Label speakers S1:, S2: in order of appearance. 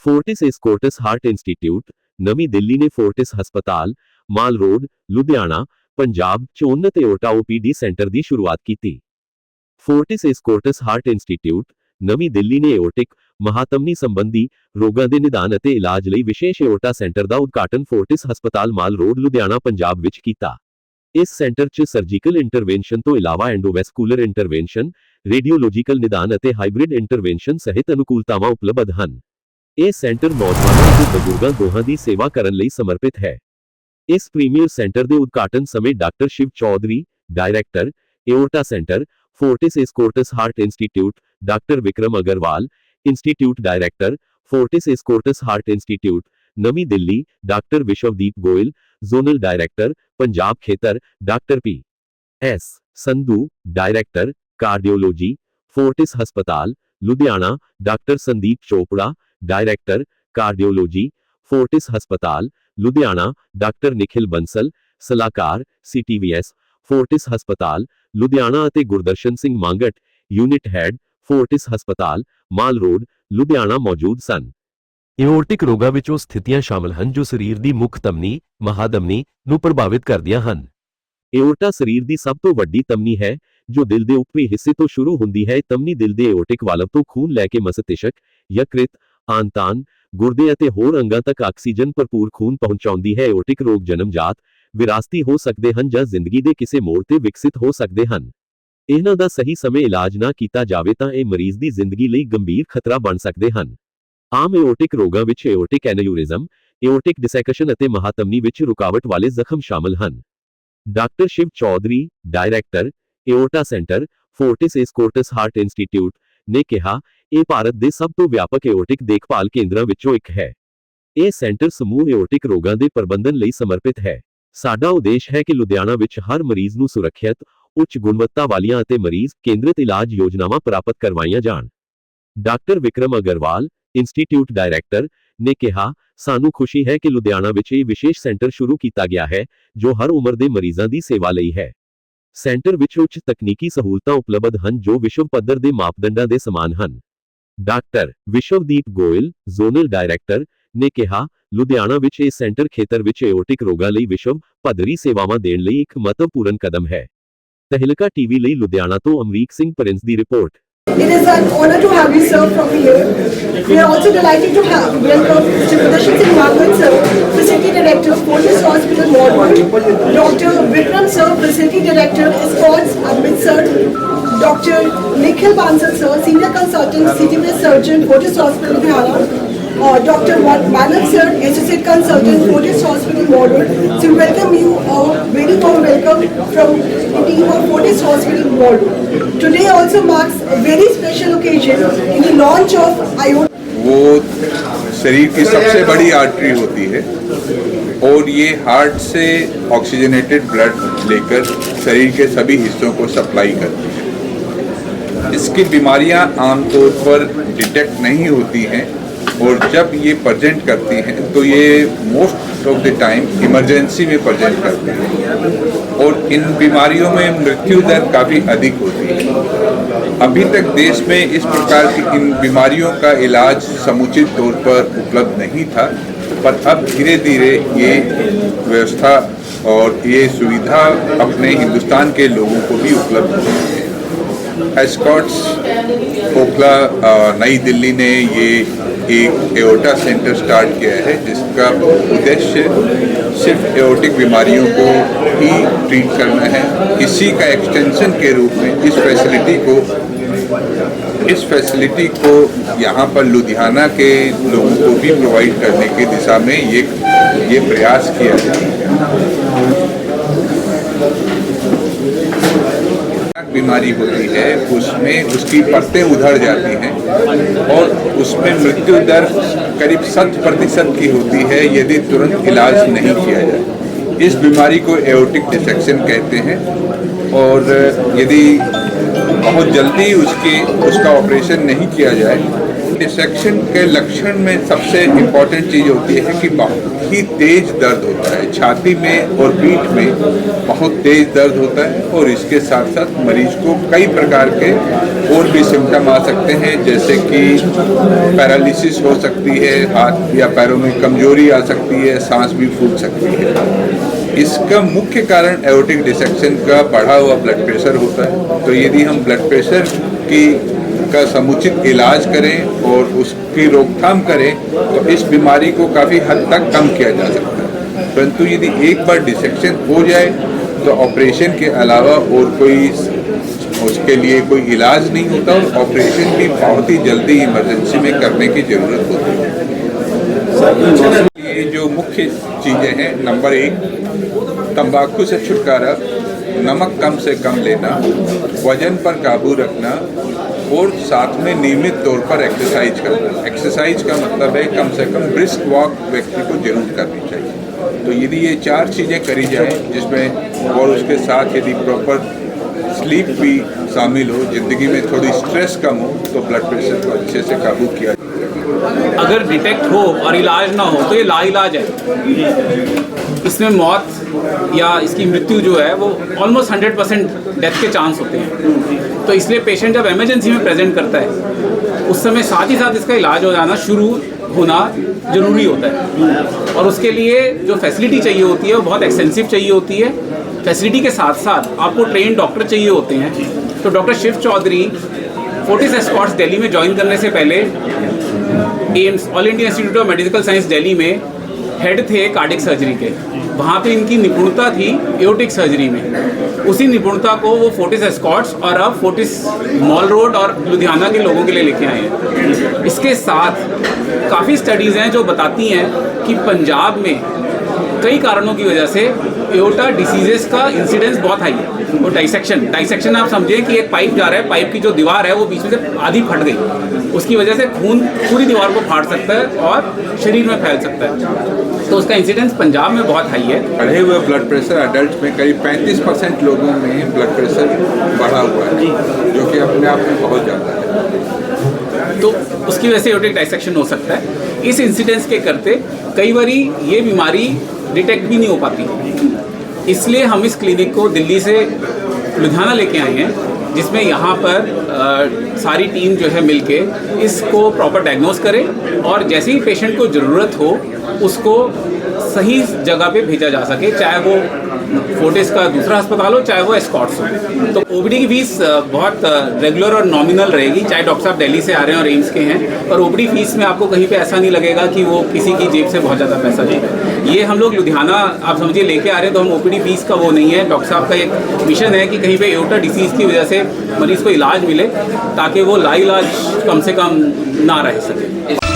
S1: Fortis Escorts heart institute, नवी दिल्ली ने Fortis हस्पताल, माल रोड, लुधियाना, पंजाब च उन्नत एओर्टा ओपीडी सेंटर की शुरुआत की। फोर्टिस एस्कॉर्टस हार्ट इंस्टीट्यूट, नवी दिल्ली ने एओर्टिक महातमनी संबंधी रोगों के निदान ਅਤੇ इलाज ਲਈ विशेष एओर्टा सेंटर का उद्घाटन फोर्टिस हस्पताल माल रोड लुधियाना पंजाब विच कीता। इस सेंटर 'ਚ सर्जिकल इंटरवेंशन तो इलावा एंडोवैस्कुलर इंटरवेंशन, रेडियोलॉजिकल निदान ਅਤੇ हाइब्रिड इंटरवेंशन सहित अनुकूलतावां उपलब्ध ਹਨ। ਇਹ ਸੈਂਟਰ ਨੌਜਵਾਨਾਂ ਤੇ ਬਜ਼ੁਰਗਾਂ ਦੋਹਾਂ ਦੀ ਸੇਵਾ ਕਰਨ ਲਈ ਸਮਰਪਿਤ ਹੈ। ਇਸ ਪ੍ਰੀਮੀਅਰ ਸੈਂਟਰ ਦੇ ਉਦਘਾਟਨ ਸਮੇਂ doctor Shiv Chaudhary, director, aorta centre, Fortis Escorts heart institute, doctor Vikram Agarwal, institute director, Fortis Escorts heart institute, नवी Delhi, doctor Vishwadeep Goyal, zonal director, Punjab खेतर, doctor P S Sandhu, director, cardiology, Fortis हस्पताल, Ludhiana, doctor Sandeep Chopra, director, cardiology, Fortis हस्पताल, लुधियाना, डॉक्टर निखिल बंसल, सलाहकार, CTVS, फोर्टिस हस्पताल, लुधियाना ਅਤੇ Gurdarshan Singh Mangat, unit head, Fortis ਹਸਪਤਾਲ, ਮਾਲ ਰੋਡ, ਲੁਧਿਆਣਾ ਮੌਜੂਦ ਸਨ। ਏਓਰਟਿਕ ਰੋਗਾਂ ਵਿੱਚ ਉਹ ਸਥਿਤੀਆਂ ਸ਼ਾਮਲ ਹਨ ਜੋ ਸਰੀਰ ਦੀ ਮੁੱਖ ਧਮਨੀ, ਮਹਾਧਮਨੀ, ਨੂੰ ਪ੍ਰਭਾਵਿਤ ਕਰਦੀਆਂ ਹਨ। ਏਓਰਟਾ ਸਰੀਰ ਦੀ ਸਭ ਤੋਂ ਵੱਡੀ ਧਮਨੀ ਹੈ, ਜੋ ਦਿਲ ਦੇ ਉੱਪਰੀ ਹਿੱਸੇ ਤੋਂ ਸ਼ੁਰੂ ਹੁੰਦੀ ਹੈ। ਧਮਨੀ ਦਿਲ ਦੇ ਏਓਰਟਿਕ ਵਾਲਵ ਤੋਂ ਖੂਨ ਲੈ ਕੇ ਮਸਤਿਸ਼ਕ, ਯਕ੍ਰਿਤ, ਆਂਤਾਨ, ਗੁਰਦੇ ਅਤੇ ਹੋਰ ਅੰਗਾਂ ਤੱਕ ਆਕਸੀਜਨ ਭਰਪੂਰ ਖੂਨ ਪਹੁੰਚਾਉਂਦੀ ਹੈ। ਏਓਰਟਿਕ ਰੋਗ ਜਨਮਜਾਤ, ਵਿਰਾਸਤੀ ਹੋ ਸਕਦੇ ਹਨ ਜਾਂ ਜ਼ਿੰਦਗੀ ਦੇ ਕਿਸੇ ਮੋੜ ਤੇ ਵਿਕਸਿਤ ਹੋ ਸਕਦੇ ਹਨ। ਇਹਨਾਂ ਦਾ ਸਹੀ ਸਮੇਂ ਇਲਾਜ ਨਾ ਕੀਤਾ ਜਾਵੇ ਤਾਂ ਇਹ ਮਰੀਜ਼ ਦੀ ਜ਼ਿੰਦਗੀ ਲਈ ਗੰਭੀਰ ਖਤਰਾ ਬਣ ਸਕਦੇ ਹਨ। ਆਮ ਏਓਰਟਿਕ ਰੋਗਾਂ ਵਿੱਚ ਏਓਰਟਿਕ ਐਨਯੂਰਿਜ਼ਮ, ਏਓਰਟਿਕ ਡਿਸੈਕਸ਼ਨ ਅਤੇ ਮਹਾਧਮਨੀ ਵਿੱਚ ਰੁਕਾਵਟ ਵਾਲੇ ਜ਼ਖਮ ਸ਼ਾਮਲ ਹਨ। Doctor Shiv Chaudhary, director, aorta centre, Fortis Escorts heart institute, ਨੇ ਕਿਹਾ, ਇਹ ਭਾਰਤ ਦੇ ਸਭ ਤੋਂ ਵਿਆਪਕ ਏਓਰਟਿਕ ਦੇਖਭਾਲ ਕੇਂਦਰਾਂ ਵਿੱਚੋਂ ਇੱਕ ਹੈ। ਇਹ ਸੈਂਟਰ ਸਮੂਹ ਏਓਰਟਿਕ ਰੋਗਾਂ ਦੇ ਪ੍ਰਬੰਧਨ ਲਈ ਸਮਰਪਿਤ ਹੈ। ਸਾਡਾ ਉਦੇਸ਼ ਹੈ ਕਿ ਲੁਧਿਆਣਾ ਵਿੱਚ ਹਰ ਮਰੀਜ਼ ਨੂੰ ਸੁਰੱਖਿਅਤ, ਉੱਚ ਗੁਣਵੱਤਾ ਵਾਲੀਆਂ ਅਤੇ ਮਰੀਜ਼ ਕੇਂਦਰਿਤ ਇਲਾਜ ਯੋਜਨਾਵਾਂ ਪ੍ਰਾਪਤ ਕਰਵਾਈਆਂ ਜਾਣ। Doctor Vikram Agarwal, institute director, ਨੇ ਕਿਹਾ, ਸਾਨੂੰ ਖੁਸ਼ੀ ਹੈ ਕਿ ਲੁਧਿਆਣਾ ਵਿੱਚ ਇਹ ਵਿਸ਼ੇਸ਼ ਸੈਂਟਰ ਸ਼ੁਰੂ ਕੀਤਾ ਗਿਆ ਹੈ, ਜੋ ਹਰ ਉਮਰ ਦੇ ਮਰੀਜ਼ਾਂ ਦੀ ਸੇਵਾ ਲਈ ਹੈ। ਸੈਂਟਰ ਵਿੱਚ ਉੱਚ ਤਕਨੀਕੀ ਸਹੂਲਤਾਂ ਉਪਲਬਧ ਹਨ ਜੋ ਵਿਸ਼ਵ ਪੱਧਰ ਦੇ ਮਾਪਦੰਡਾਂ ਦੇ ਸਮਾਨ ਹਨ। Doctor Vishwadeep Goyal, zonal director, ਨੇ ਕਿਹਾ, ਲੁਧਿਆਣਾ ਵਿੱਚ ਇਹ ਸੈਂਟਰ ਖੇਤਰ ਵਿੱਚ ਏਓਰਟਿਕ ਰੋਗਾਂ ਲਈ ਵਿਸ਼ਵ ਪੱਧਰੀ ਸੇਵਾਵਾਂ ਦੇਣ ਲਈ ਇੱਕ ਮਹੱਤਵਪੂਰਨ ਕਦਮ ਹੈ। ਤਹਿਲਕਾ ਟੀਵੀ ਲਈ ਲੁਧਿਆਣਾ ਤੋਂ Amrik Singh Prince the report.
S2: It is an honor to have you, sir, from here. We are also delighted to have welcome Mr. Gudarsan Singh Mangat, sir, Facility Director, Fortis Hospital, Malwa, Dr. Vikram, sir, Facility Director, Escorts, Amritsar, Dr. Nikhil Bansal, sir, Senior Consultant, CTVS Surgeon, Fortis Hospital, Ludhiana, Dr. Manav, sir, Associate Consultant, Fortis Hospital, Malwa. So welcome you, very warm welcome from the team of Fortis Hospital, Malwa. Today also marks a very special occasion in the launch of IOTA.
S3: वो शरीर की सबसे बड़ी artery होती है और ये heart से ऑक्सीजनेटेड ब्लड लेकर शरीर के सभी हिस्सों को सप्लाई करती है। इसकी बीमारियां आमतौर पर डिटेक्ट नहीं होती हैं और जब ये प्रेजेंट करती हैं तो ये most of the time emergency में प्रेजेंट करती हैं और इन बीमारियों में मृत्यु दर काफ़ी अधिक होती है। अभी तक देश में इस प्रकार की इन बीमारियों का इलाज समुचित तौर पर उपलब्ध नहीं था, पर अब धीरे धीरे ये व्यवस्था और ये सुविधा अपने हिंदुस्तान के लोगों को भी उपलब्ध हो रही है। एस्कॉर्ट्स ओखला नई दिल्ली ने ये एक एओर्टा सेंटर स्टार्ट किया है जिसका उद्देश्य सिर्फ एओर्टिक बीमारियों को ही ट्रीट करना है। इसी का एक्सटेंशन के रूप में इस फैसिलिटी को यहाँ पर लुधियाना के लोगों को भी प्रोवाइड करने की दिशा में ये प्रयास किया जाता है। बीमारी होती है उसमें उसकी परतें उधड़ जाती हैं और उसमें मृत्यु दर करीब 100% की होती है यदि तुरंत इलाज नहीं किया जाए। इस बीमारी को एओर्टिक डिसेक्शन कहते हैं और यदि बहुत जल्दी उसका ऑपरेशन नहीं किया जाए डिसेक्शन के लक्षण में सबसे इम्पोर्टेंट चीज़ होती है कि बहुत ही तेज दर्द होता है, छाती में और पीठ में बहुत तेज दर्द होता है, और इसके साथ साथ मरीज को कई प्रकार के और भी सिम्टम आ सकते हैं, जैसे कि पैरालिसिस हो सकती है, हाथ या पैरों में कमजोरी आ सकती है, सांस भी फूल सकती है। इसका मुख्य कारण एओर्टिक डिसेक्शन का बढ़ा हुआ ब्लड प्रेशर होता है। तो यदि हम ब्लड प्रेशर का समुचित इलाज करें और उसकी रोकथाम करें तो इस बीमारी को काफ़ी हद तक कम किया जा सकता है। परंतु यदि एक बार डिसेक्शन हो जाए तो ऑपरेशन के अलावा और कोई उसके लिए कोई इलाज नहीं होता, और ऑपरेशन भी बहुत ही जल्दी इमरजेंसी में करने की ज़रूरत होती है। ये जो मुख्य चीज़ें हैं, नंबर 1 तंबाकू से छुटकारा, नमक कम से कम लेना, वजन पर काबू रखना, और साथ में नियमित तौर पर एक्सरसाइज करना। एक्सरसाइज का मतलब है कम से कम ब्रिस्क वॉक व्यक्ति को जरूर करनी चाहिए। तो यदि ये 4 चीज़ें करी जाएं, जिसमें और उसके साथ यदि प्रॉपर स्लीप भी शामिल हो, ज़िंदगी में थोड़ी स्ट्रेस कम हो, तो ब्लड प्रेशर को अच्छे से काबू किया जाए।
S4: अगर डिटेक्ट हो और इलाज ना हो तो ये लाइलाज है। इसमें मौत या इसकी मृत्यु जो है वो ऑलमोस्ट 100% डेथ के चांस होते हैं। तो इसलिए पेशेंट जब इमरजेंसी में प्रेजेंट करता है उस समय साथ ही साथ इसका इलाज हो जाना शुरू होना ज़रूरी होता है, और उसके लिए जो फैसिलिटी चाहिए होती है वो बहुत एक्सटेंसिव चाहिए होती है। फैसिलिटी के साथ साथ आपको ट्रेन डॉक्टर चाहिए होते हैं। तो डॉक्टर शिव चौधरी फोर्टिस एस्कॉर्ट्स दिल्ली में ज्वाइन करने से पहले AIIMS all India institute of medical science Delhi में हेड थे कार्डियक सर्जरी के। वहाँ पे इनकी निपुणता थी एओर्टिक सर्जरी में। उसी निपुणता को वो फोर्टिस एस्कॉर्ट्स और अब फोर्टिस मॉल रोड और लुधियाना के लोगों के लिए लेके आए हैं। इसके साथ काफ़ी स्टडीज़ हैं जो बताती हैं कि पंजाब में कई कारणों की वजह से एओर्टा डिसीजेस का इंसिडेंस बहुत हाई है। वो डाइसेक्शन आप समझें कि एक पाइप जा रहा है, पाइप की जो दीवार है वो बीच में से आधी फट गई, उसकी वजह से खून पूरी दीवार को फाड़ सकता है और शरीर में फैल सकता है। तो उसका इंसिडेंस पंजाब में बहुत हाई है।
S3: बढ़े हुए ब्लड प्रेशर अडल्ट में करीब 35% लोगों में ब्लड प्रेशर बढ़ा हुआ है, जो कि अपने आप में बहुत ज़्यादा है।
S4: तो उसकी वजह से एओर्टिक डाइसेक्शन हो सकता है। इस इंसिडेंस के करते कई बारी ये बीमारी डिटेक्ट भी नहीं हो पाती, इसलिए हम इस क्लिनिक को दिल्ली से लुधियाना लेके आए हैं, जिसमें यहाँ पर सारी टीम जो है मिलके इसको प्रॉपर डायग्नोस करे, और जैसे ही पेशेंट को ज़रूरत हो उसको सही जगह पे भेजा जा सके, चाहे वो फोर्टिस का दूसरा अस्पताल हो चाहे वो एस्कॉर्ट्स हो। तो ओपीडी की फीस बहुत रेगुलर और नॉमिनल रहेगी, चाहे डॉक्टर साहब दिल्ली से आ रहे हैं और एम्स के हैं। और ओपीडी फीस में आपको कहीं पे ऐसा नहीं लगेगा कि वो किसी की जेब से बहुत ज़्यादा पैसा चाहिए। ये हम लोग लुधियाना आप समझिए लेके आ रहे हैं, तो हम ओपीडी फीस का वो नहीं है। डॉक्टर साहब का एक मिशन है कि कहीं पे एओर्टा डिसीज़ की वजह से मरीज़ को इलाज मिले, ताकि वो लाइलाज कम से कम ना रह सके।